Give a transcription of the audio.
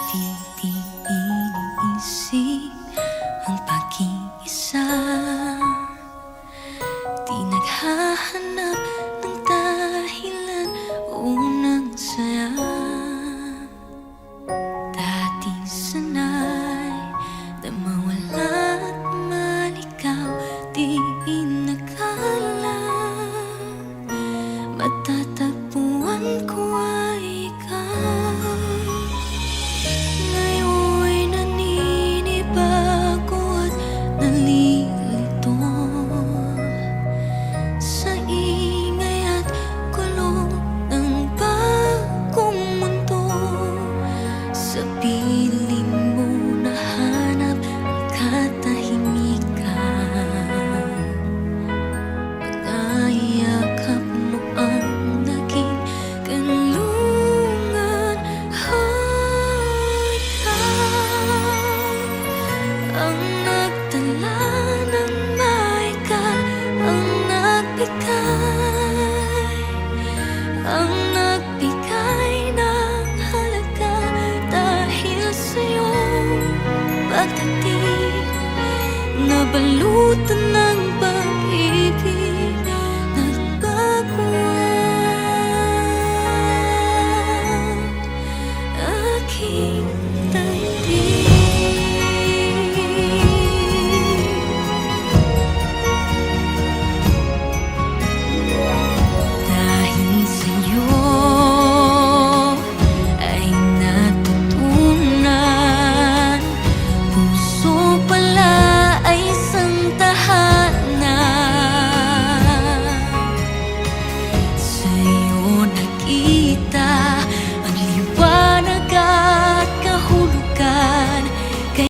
Dati di iniisip ang pag-iisa, di naghahanap ng dahilan o ng saya. Dati sanay na mawala at maligaw, di inakala matatagpuan ko ay ikaw. Ngayon'y naninibago at nalilito sa ingay at gulo ng bagong mundo. Sa piling mo nahanap ang katahimikan, mga yakap mo ang naging kanlungan. Ang nagdala ng maikal, ang nagbigay ng halaga. Dahil sa'yo pagdating, nabalutan ng pag-ibig, nagbago ang aking